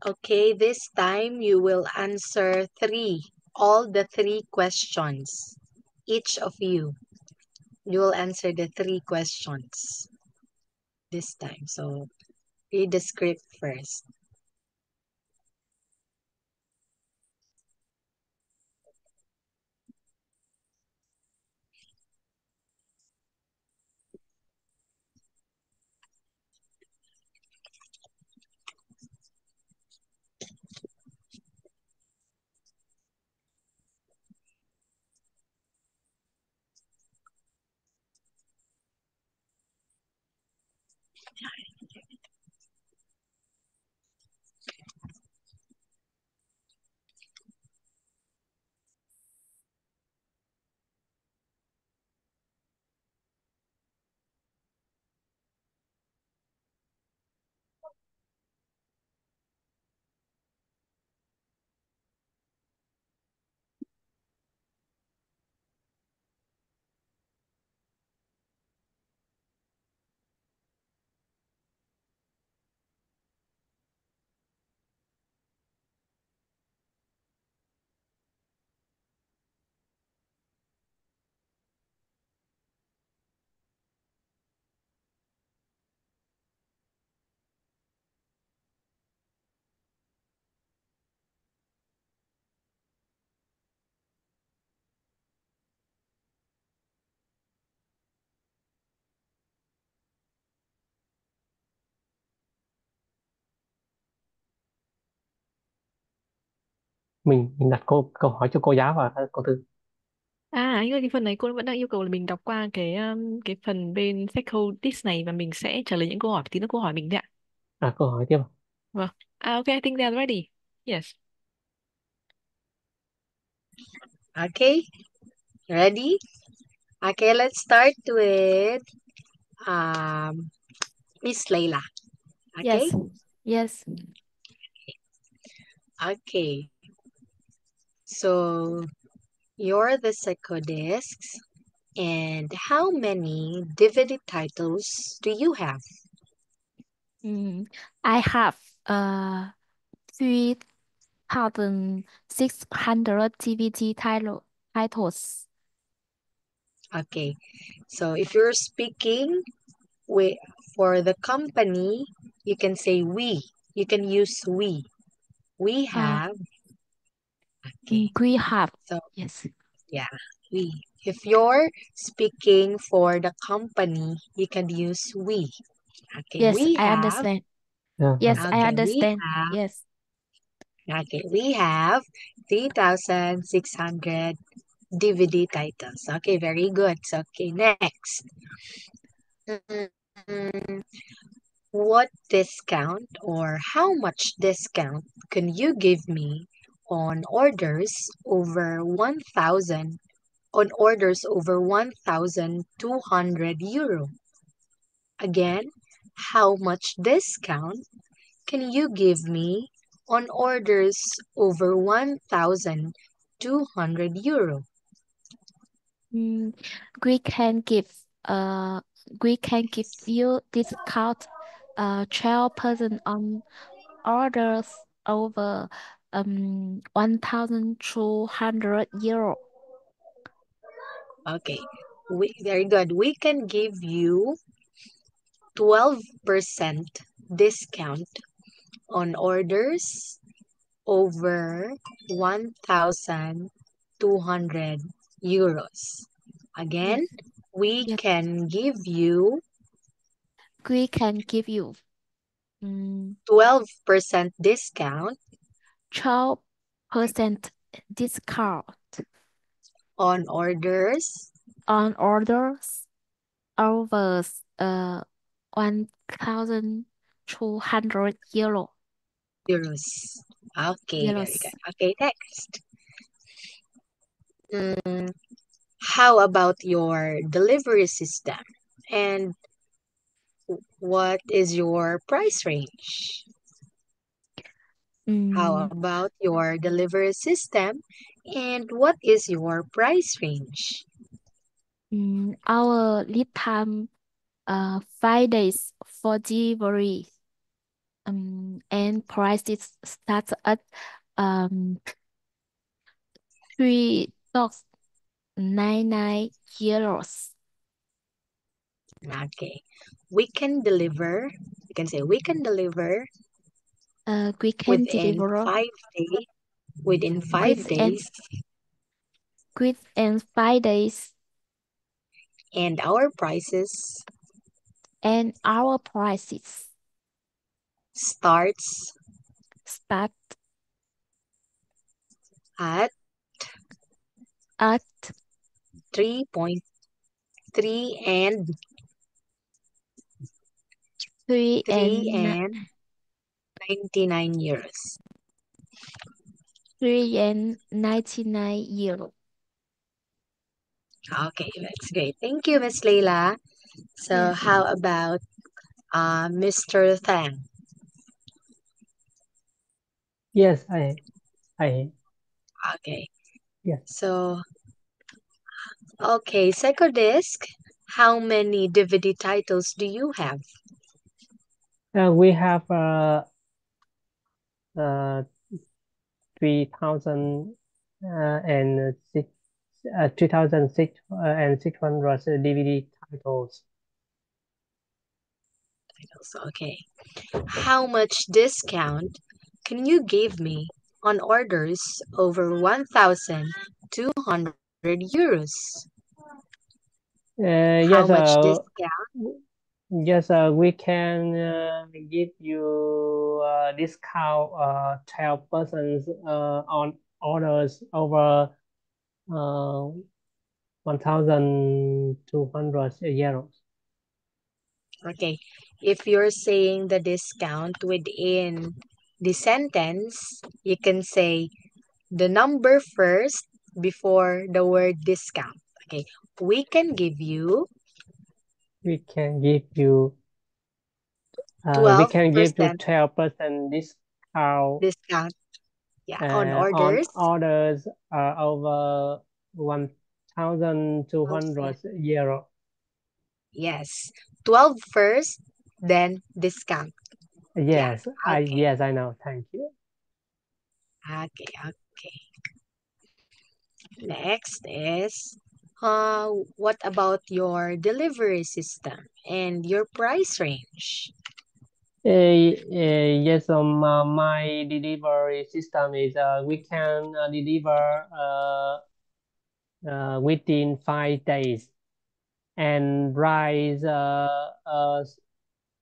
Okay, this time you will answer all the three questions. Each of you. You will answer the 3 questions this time. So read the script first. mình đặt câu hỏi cho cô giáo và cô Thư. Anh ơi, cái phần này cô vẫn đang yêu cầu là mình đọc qua cái phần bên Secco Dis này và mình sẽ trả lời những câu hỏi, tí nữa cô hỏi mình đấy ạ. Câu hỏi tiếp. Vâng. Okay, I think they're ready. Yes. Okay, ready? Okay, let's start with Miss Layla. Okay? Yes. Okay. So you're the Psychodiscs, and how many DVD titles do you have? I have 3,600 DVD titles. Okay. So if you're speaking with for the company, you can say we. You can use we. We have. Okay. We have. So Yes. yeah, we. If you're speaking for the company, you can use we. Okay, Yes, we I have. understand. Yeah. Yes, I Okay, understand. Yes. we have 3,600 DVD titles. Okay, very good. So, okay, next. Mm, What discount or how much discount can you give me on orders over 1,200 euro? Again, how much discount can you give me on orders over 1,200 euro? Mm, we can give uh you discount 12% on orders over 1,200 euro. Okay, very good. We can give you 12% discount on orders over 1,200 euros. Again, Yes. we Yes. can give you We can give you 12% discount 12% discount on orders on orders over 1,200 euro. euros. Okay, very Euros. good. Okay, next. How about your delivery system? And what is your price range? How Mm, about your delivery system? And what is your price range? our lead time 5 days for delivery. And prices start at um 3.99 euros. Okay. We can deliver, you can say we can deliver We can within deliver 5 days. Within five within days, 5 days, and our prices and our prices starts start at at 3.3 and 3 3 and and 99 euros. 3.99 euro. Okay, that's great. Thank you, Miss Leila. So Yes. how about Mr. Thang? Yes, Okay. yes. So okay, Psychodisc, how many DVD titles do you have? We have 3,000 and 3,600 DVD titles. Okay. How much discount can you give me on orders over 1,200 euros? How Yes, much discount? yes, we can give you discount 12% on orders over 1,200 euros. Okay. If you're saying the discount within the sentence, you can say the number first before the word discount. Okay. We can give you We can give you 12% 12% discount discount. Yeah, on orders. on orders over 1,200 euro. Yes. 12 first, then discount. Yes, okay. yes, I know. Thank you. Okay. Next is what about your delivery system and your price range? Yes, my delivery system is we can deliver within 5 days, and price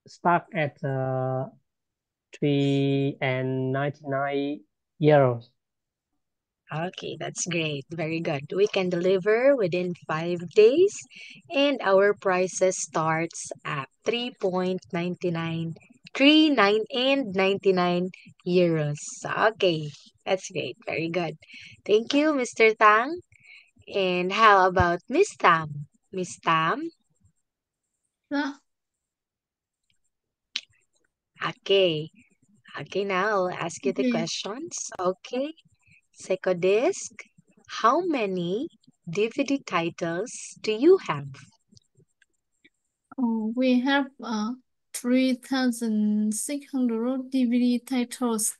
start at 3.99 euros. Okay, that's great. Very good. We can deliver within 5 days, and our prices starts at 3.99 euros. Okay, that's great. Very good. Thank you, Mr. Tang. And how about Miss Tam? Miss Tam? Dạ. Okay. Okay, now I'll ask you the Okay. questions. Okay. Secodisk, how many DVD titles do you have? We have 3,600 DVD titles.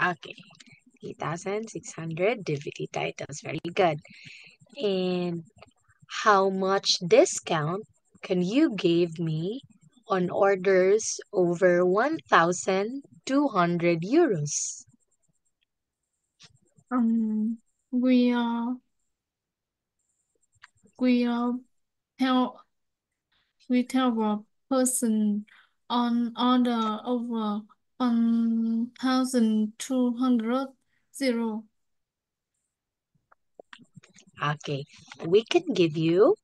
Okay, 3,600 DVD titles. Very good. And how much discount can you give me on orders over 1,200 euros? We tell a person on order over 1,200 zero. Okay, we can give you.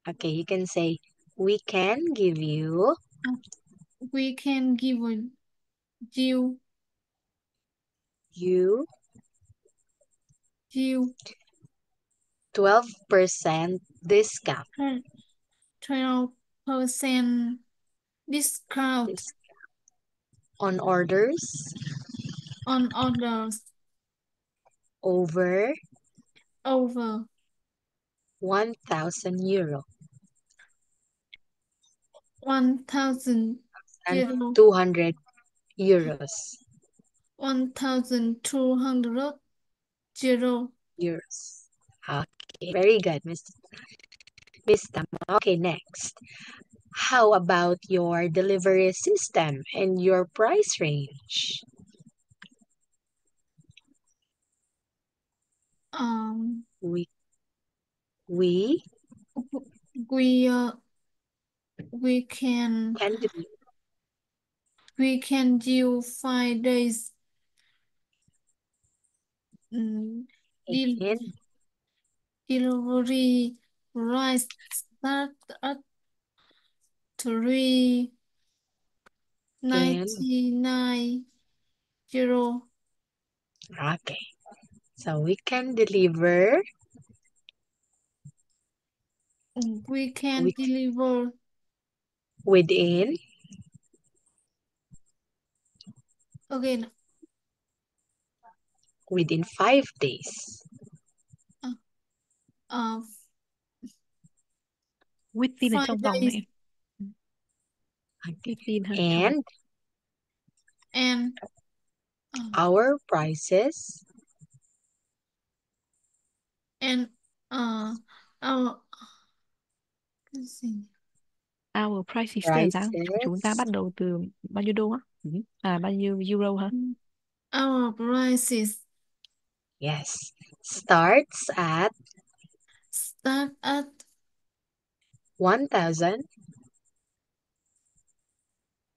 Okay, you can say we can give you. We can give you 12% discount. 12% discount On orders on orders over over 1,000 euro. 1,000 and 200 euros. 1,200 Euros. Okay, very good, Miss Tam. Okay, next. How about your delivery system and your price range? We can do we can do 5 days and delivery price start at 3.99 euro. okay. So we can deliver. We can deliver Within. again. Within 5 days. Within là 5 trong vòng days này. Within hả? And our prices. And our prices là sao? Chúng ta bắt đầu từ bao nhiêu đô á? Bao nhiêu euro hả? Our prices. Yes. Starts at 1,000.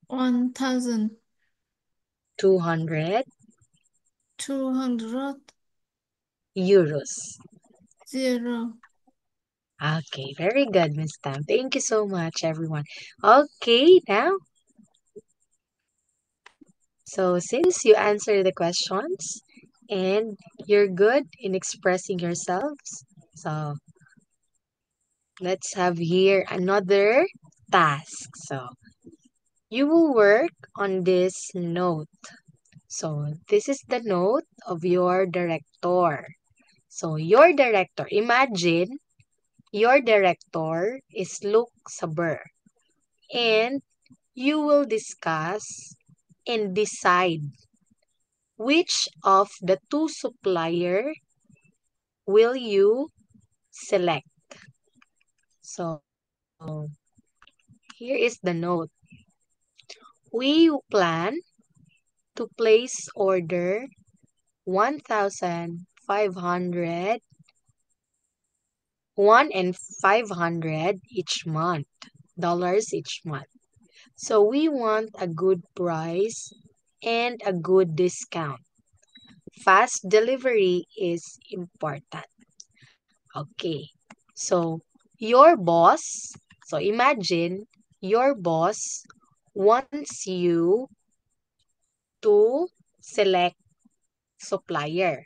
1,000 200 200 euros. 0. Okay, very good, Miss Tam. Thank you so much, everyone. Okay, now, so since you answer the questions and you're good in expressing yourselves, so let's have here another task. So you will work on this note. So this is the note of your director. So your director, imagine your director is Luke Saber, and you will discuss and decide which of the two supplier will you select. So here is the note. We plan to place order 1,500, 1,500 each month, dollars each month. So we want a good price and a good discount. Fast delivery is important. Okay. So your boss, so imagine your boss wants you to select supplier.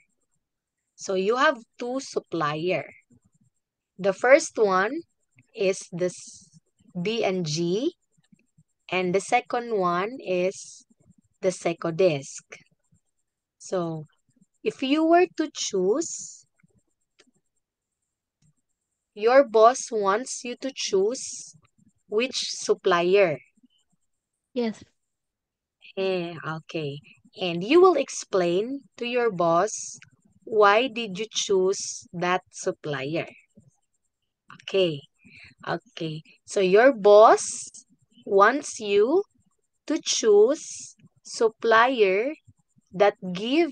So you have two supplier. The first one is this B&G, and the second one is the Secodisk. So if you were to choose, your boss wants you to choose which supplier. Yes. Okay. And you will explain to your boss why did you choose that supplier. Okay. Okay. So your boss wants you to choose supplier that give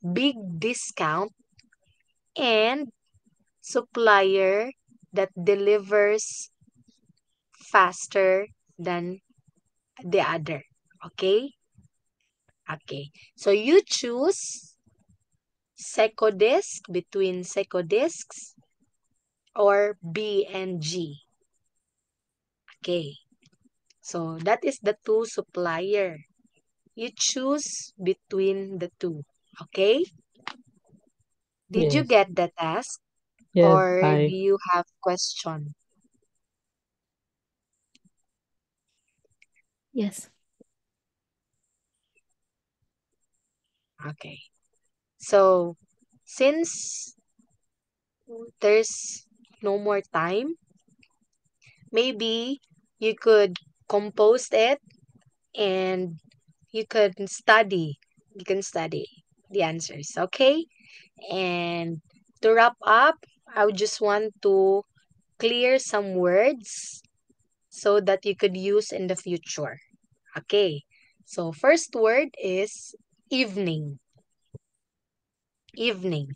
big discount and supplier that delivers faster than the other. Okay? Okay. So you choose Secodisk between Secodisks or B&G. Okay. So that is the two supplier. You choose between the two. Okay? Did you Yes. get the task Yes, or do you have question? Yes. Okay. So since there's no more time, maybe you could compose it and you can study. You can study the answers, okay? And to wrap up, I would just want to clear some words so that you could use in the future. Okay. So first word is evening. Evening.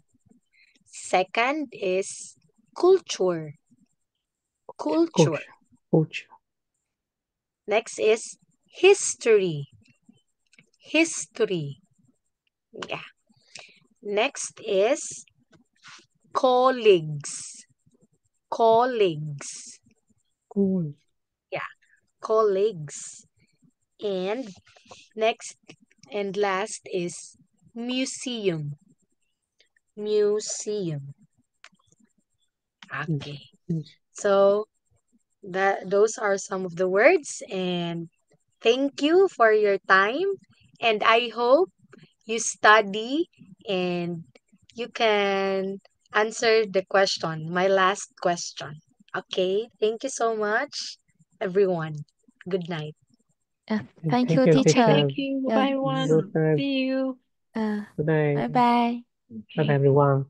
Second is culture. Culture. Culture. Next is history. History. Yeah. Next is colleagues. Colleagues. Cool. Yeah. Colleagues. And next and last is museum. Museum. Okay. Yes. So those are some of the words, and thank you for your time, and I hope you study and you can answer the question, my last question. Okay, thank you so much, everyone. Good night. Thank Thank you, you, Okay, teacher. thank you. Bye, Yeah. everyone. Good night. See you. Good night. Bye bye. Bye, Okay. everyone.